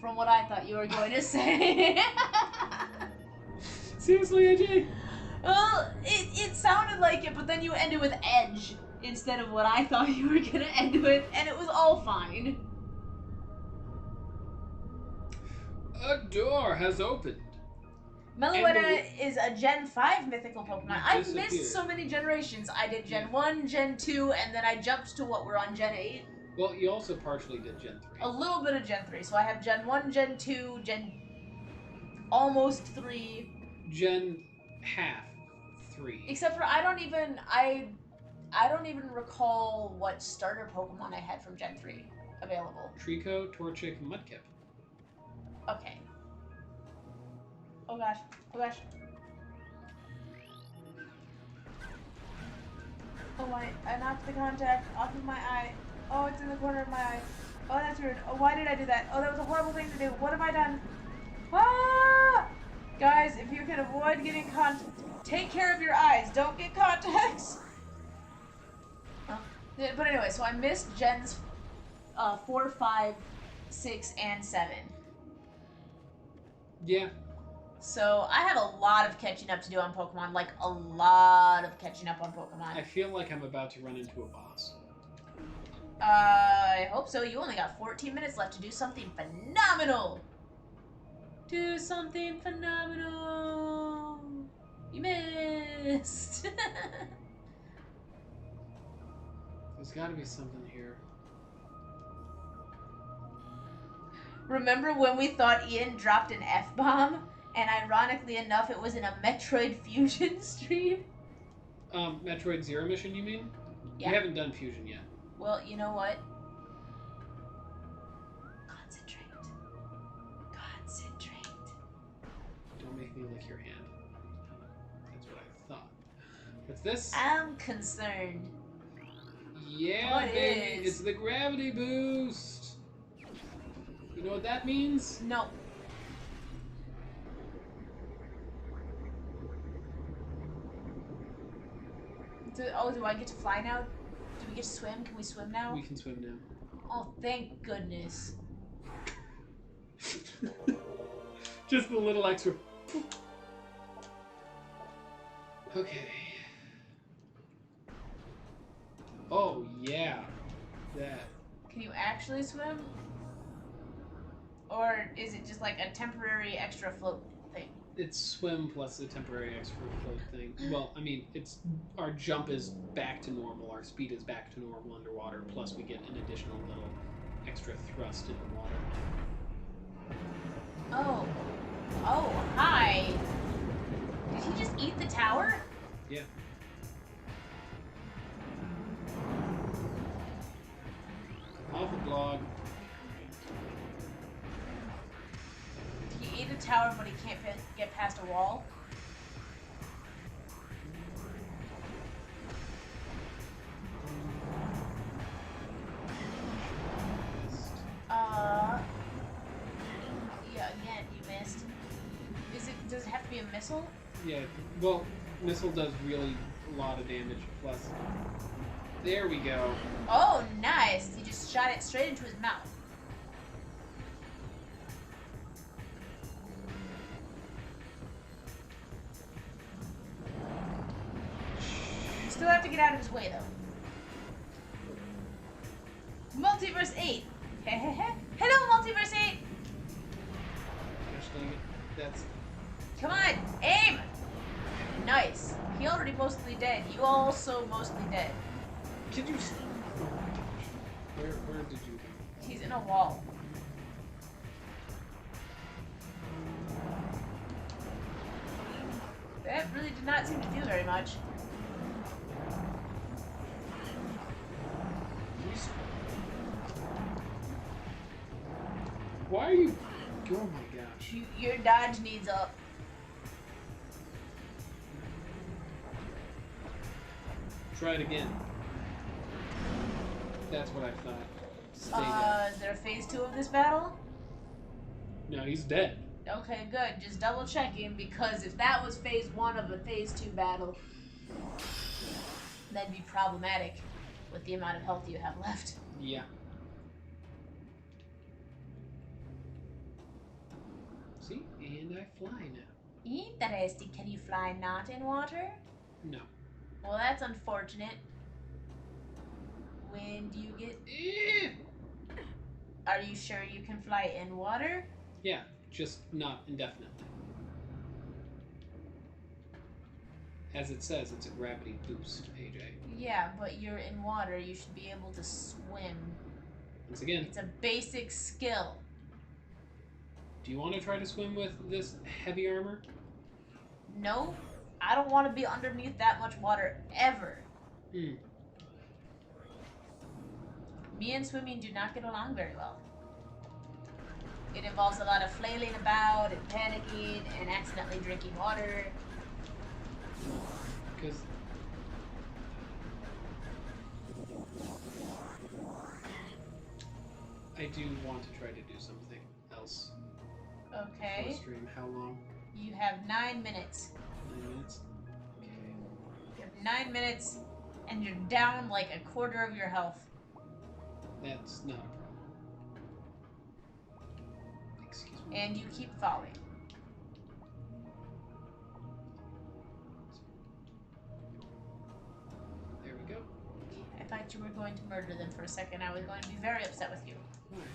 From what I thought you were going to say. Seriously, AJ? Well, it sounded like it, but then you ended with edge instead of what I thought you were gonna end with, and it was all fine. A door has opened. Meloetta is a Gen 5 mythical Pokemon. I've disappeared. missed so many generations. I did Gen 1, Gen 2, and then I jumped to what we're on Gen 8. Well, you also partially did Gen 3. A little bit of Gen 3. So I have Gen 1, Gen 2, Gen... almost 3. Gen half 3. Except for I don't even recall what starter Pokemon I had from Gen 3 available. Trico, Torchic, Mudkip. Okay. Oh gosh. Oh gosh. Oh my, I knocked the contact off of my eye. Oh, it's in the corner of my eye. Oh, that's weird. Oh, why did I do that? Oh, that was a horrible thing to do. What have I done? Ah! Guys, if you can avoid getting take care of your eyes. Don't get contacts. But anyway, so I missed Gens 4, 5, 6, and 7. Yeah. So I have a lot of catching up to do on Pokemon. Like, a lot of catching up on Pokemon. I feel like I'm about to run into a boss. I hope so. You only got 14 minutes left to do something phenomenal. Do something phenomenal. You missed. There's got to be something here. Remember when we thought Ian dropped an F-bomb? And ironically enough, it was in a Metroid Fusion stream? Metroid Zero Mission, you mean? Yeah. We haven't done Fusion yet. Well, you know what? Concentrate. Concentrate. Don't make me lick your hand. That's what I thought. What's this? I'm concerned. Yeah, What baby. is? It's the gravity boost. You know what that means? No. Do I get to fly now? Do we get to swim? Can we swim now? We can swim now. Oh, thank goodness. Just a little extra. Okay. Oh, yeah. That. Can you actually swim? Or is it just like a temporary extra float thing? It's swim plus a temporary extra float thing. Well, I mean, it's our jump is back to normal, our speed is back to normal underwater, plus we get an additional little extra thrust in the water. Oh. Oh, hi. Did he just eat the tower? Yeah. Alpha blog. He ate a tower, but he can't get past a wall. Yeah, again, you missed. Does it have to be a missile? Yeah, well, missile does really a lot of damage, plus... There we go. Oh, nice! He just shot it straight into his mouth. You still have to get out of his way, though. Multiverse 8! Hello, Multiverse 8! Gosh dang it. That's... Come on, aim! Nice. He already mostly dead. You also mostly dead. Could you... Oh my gosh. Where did you go? He's in a wall. That really did not seem to do very much. Why are you... Oh my gosh. Your dodge needs up. Try it again. That's what I thought. Stay dead. Is there a phase 2 of this battle? No, he's dead. Okay, good. Just double checking, because if that was phase 1 of a phase 2 battle, that'd be problematic with the amount of health you have left. Yeah. See? And I fly now. Interesting. Can you fly not in water? No. Well, that's unfortunate. When do you get... Are you sure you can fly in water? Yeah, just not indefinitely. As it says, it's a gravity boost, AJ. Yeah, but you're in water. You should be able to swim. Once again, It's a basic skill. do you want to try to swim with this heavy armor? No, I don't want to be underneath that much water ever. Hmm. Me and swimming do not get along very well. It involves a lot of flailing about and panicking and accidentally drinking water. Because I do want to try to do something else. Okay. For stream. How long? You have 9 minutes. 9 minutes? Okay. You have 9 minutes, and you're down like a quarter of your health. That's not a problem. Excuse me. And you keep falling. There we go. I thought you were going to murder them for a second. I was going to be very upset with you. Alright.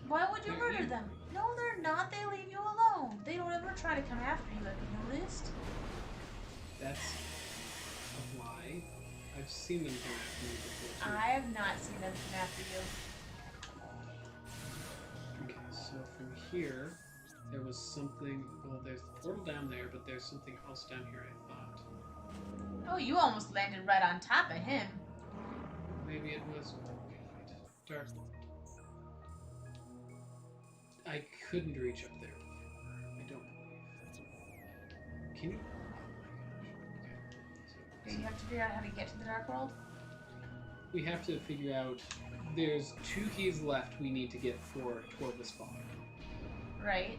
Why would you murder them? No, they're not. They leave you alone. They don't ever try to come after you, have you noticed? That's a lie. I've seen them come after me before, too. I have not seen them come after you. Okay, so from here, there was something... Well, there's the portal down there, but there's something else down here, I thought. Oh, you almost landed right on top of him. Maybe it was... Okay, wait. Dark. I couldn't reach up there before. I don't believe. Can you? Oh my gosh. Okay. Do you have to figure out how to get to the Dark World? We have to figure out... There's 2 keys left we need to get for Torvus Father. Right.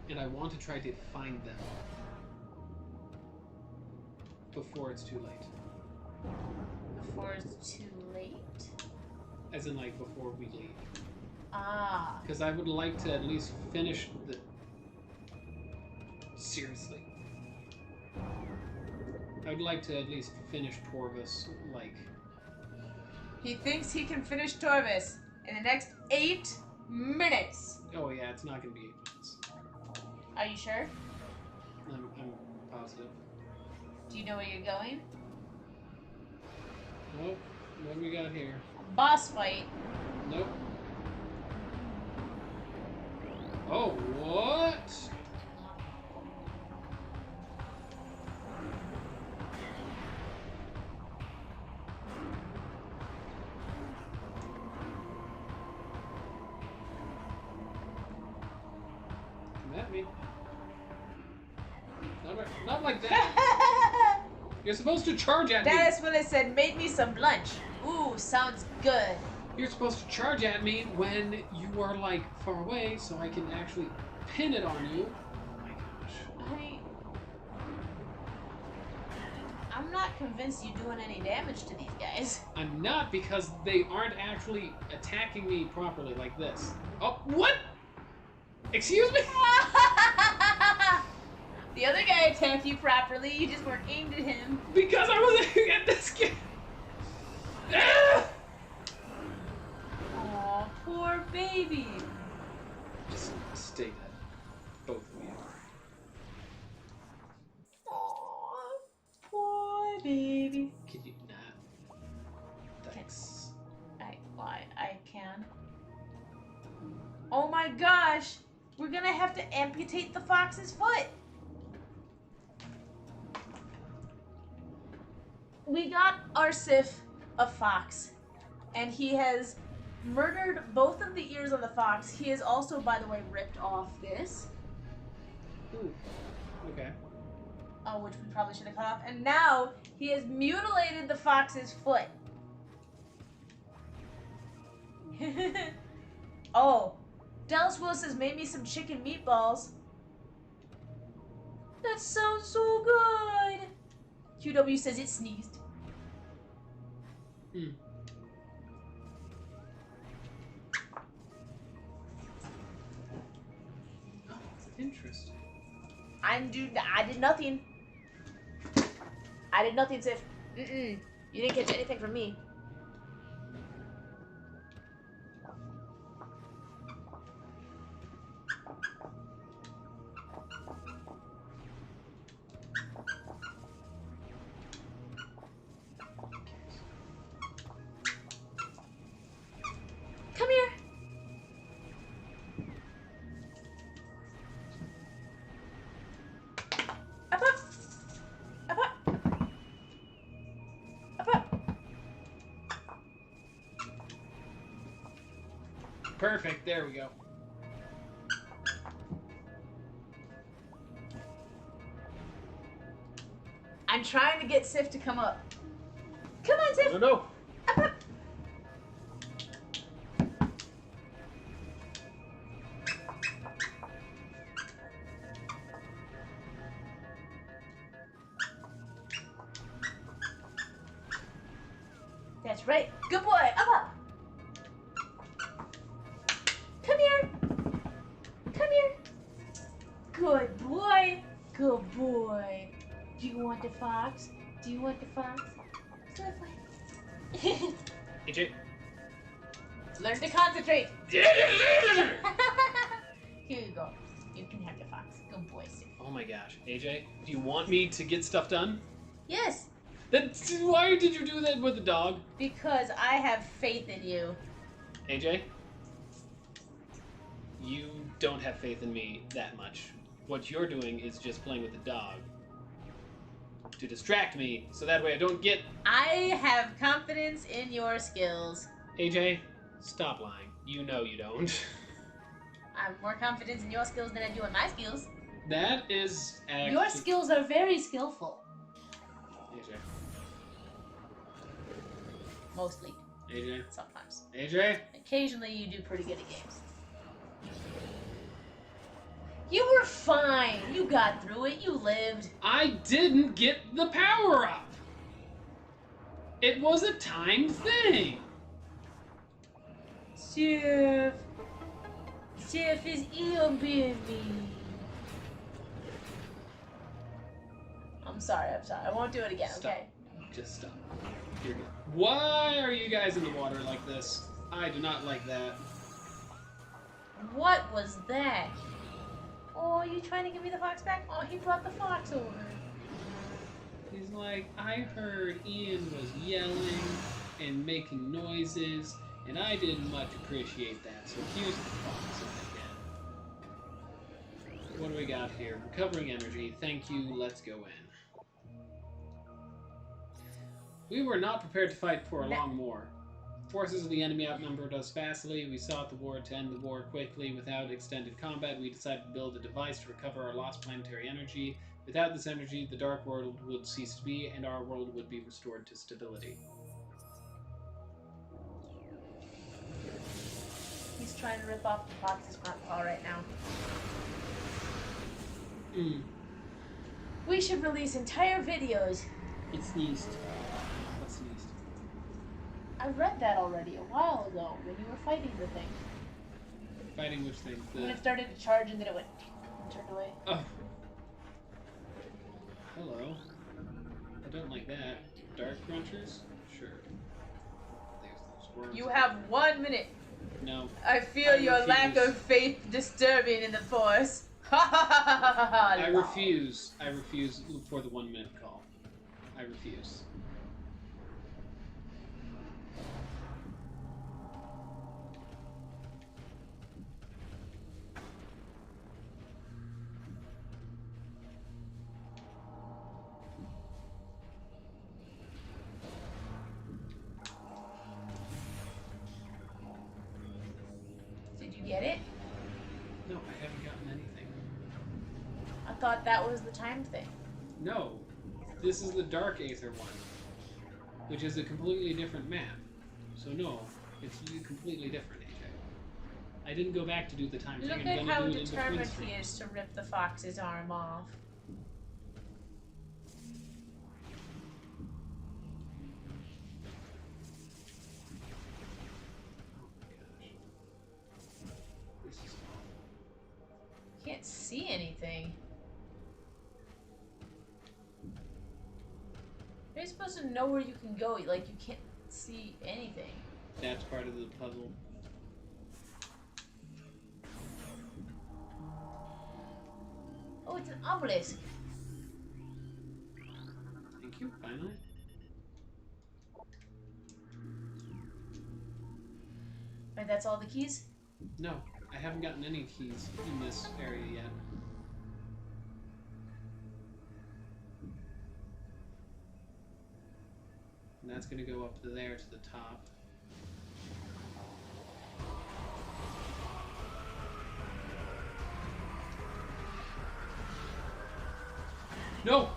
And I want to try to find them. Before it's too late. Before it's too late? As in, like, before we leave. Ah. Because I would like to at least finish the... Seriously. I would like to at least finish Torvus, like... He thinks he can finish Torvus in the next 8 minutes. Oh yeah, it's not going to be 8 minutes. Are you sure? I'm positive. Do you know where you're going? Nope. What do we got here? Boss fight. Nope. Oh, what? Come at me. Not like that. You're supposed to charge at me. That is what I said. Make me some lunch. Ooh, sounds good. You're supposed to charge at me when you are, like, far away, so I can actually pin it on you. Oh my gosh. I'm not convinced you're doing any damage to these guys. I'm not, because they aren't actually attacking me properly like this. Oh, what? Excuse me? The other guy attacked you properly, you just weren't aimed at him. Because I was aiming at this kid. Ah! Aw, poor baby. Just stay dead. Both of you. Aw, poor baby. Can you not? Thanks. I can. Oh my gosh! We're gonna have to amputate the fox's foot! We got our Sif a fox, and he has murdered both of the ears of the fox. He has also, by the way, ripped off this. Ooh. Okay. Which we probably should have cut off. And now he has mutilated the fox's foot. Oh, Dallas Willis has made me some chicken meatballs. That sounds so good. QW says it sneezed. Hmm. Oh, interesting. I did nothing. I did nothing, Sif. You didn't catch anything from me. Come here. Up, up. Up, up. Up, up. Perfect. There we go. I'm trying to get Sif to come up. Come on, Sif. No. Up, up. That's right. Good boy. Up. Come here. Come here. Good boy. Good boy. Do you want the fox? Do you want the fox? Good boy. AJ. Learn to concentrate. Here you go. You can have the fox. Good boy, Sif. Oh my gosh. AJ, do you want me to get stuff done? Yes, Why did you do that with the dog? because I have faith in you. AJ? You don't have faith in me that much. What you're doing is just playing with the dog to distract me, so that way I don't get... I have confidence in your skills. AJ, stop lying. You know you don't. I have more confidence in your skills than I do in my skills. That is actually... Your skills are very skillful. AJ. Mostly. AJ. Sometimes. AJ? Occasionally you do pretty good at games. You were fine. You got through it. You lived. I didn't get the power up. It was a timed thing. Sif. Sif is ill, baby. I'm sorry. I won't do it again, Stop. okay? Just stop. You're good. Why are you guys in the water like this? I do not like that. What was that? Oh, you trying to give me the fox back? Oh, he brought the fox over. He's like, I heard Ian was yelling and making noises, and I didn't much appreciate that, so here's the fox again. What do we got here? Recovering energy. Thank you. Let's go in. We were not prepared to fight for a long war. Forces of the enemy outnumbered us vastly. We sought the war to end the war quickly. Without extended combat, we decided to build a device to recover our lost planetary energy. Without this energy, the Dark World would cease to be, and our world would be restored to stability. He's trying to rip off the fox's front paw right now. We should release entire videos. It sneezed. What sneezed? I read that already a while ago when you were fighting the thing. Fighting which thing? When it started to charge and then it went and turned away. Oh. Hello. I don't like that. Dark Crunchers? Sure. There's those worms. You have 1 minute. No. I feel your lack of faith disturbing in the Force. I refuse. I refuse for the 1 minute call. I refuse. Did you get it? No, I haven't gotten anything. I thought that was the time thing. No. This is the Dark Aether one, which is a completely different map. So no, it's completely different, AJ. I didn't go back to do the time Look thing. at I'm how gonna do it in determined between he streams. is to rip the fox's arm off. This is Can't see anything. You're supposed to know where you can go. Like, you can't see anything. That's part of the puzzle. Oh, it's an obelisk. Thank you, finally. Right, that's all the keys? No, I haven't gotten any keys in this area yet. And that's going to go up to there to the top. No!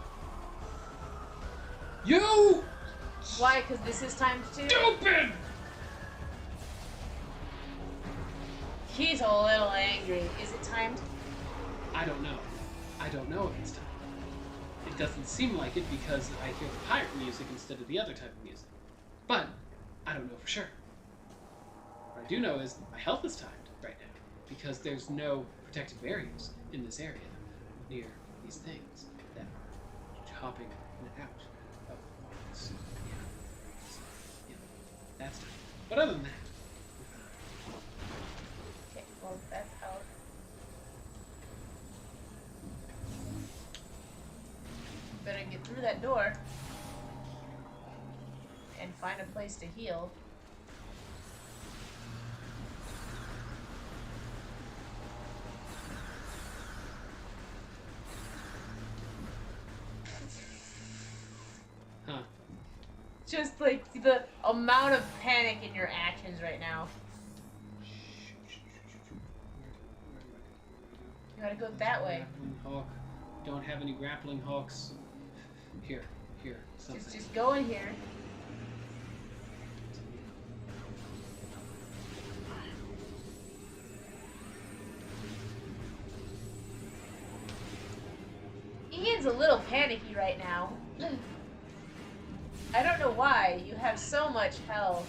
You! Why? Because this is timed too? Stupid! He's a little angry. Is it timed? I don't know. I don't know if it's time. It doesn't seem like it because I hear the pirate music instead of the other type of music. But I don't know for sure. What I do know is my health is timed right now because there's no protective barriers in this area near these things that are hopping in and out of walls. Yeah, that's time. But other than that, Okay, well, that's out. Better get through that door and find a place to heal. huh? Just like the amount of panic in your actions right now. You gotta go that way. Grappling hawk. Don't have any grappling hawks. Here, something. Just go in here. Ian's a little panicky right now. I don't know why. You have so much health.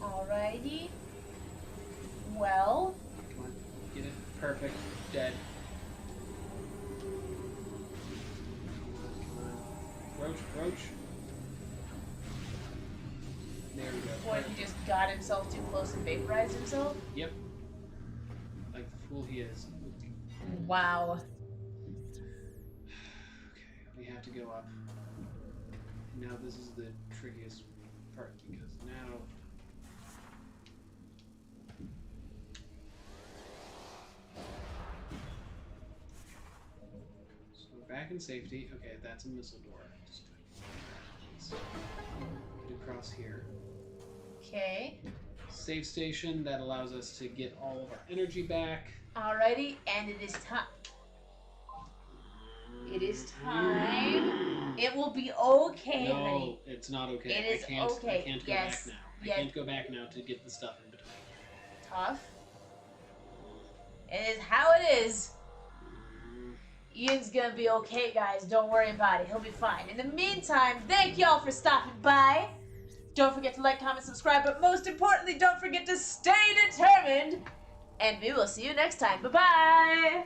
Alrighty. Well. Come on, get it. Perfect. Dead. Roach. There we go. Boy, he just got himself too close and vaporized himself? Yep. Like the fool he is. Wow. Okay, we have to go up. Now this is the trickiest part because now... So we're back in safety. Okay, that's a missile door. Just get across here. Okay. Save station that allows us to get all of our energy back. Alrighty, and it is time. It is time. It will be okay, No, honey. it's not okay. It is I can't okay. go Yes. back now. Yes. I can't go back now to get the stuff in between. Tough. It is how it is. Ian's gonna be okay, guys. Don't worry about it. He'll be fine. In the meantime, thank y'all for stopping by. Don't forget to like, comment, subscribe, but most importantly, don't forget to stay determined. And we will see you next time. Bye-bye.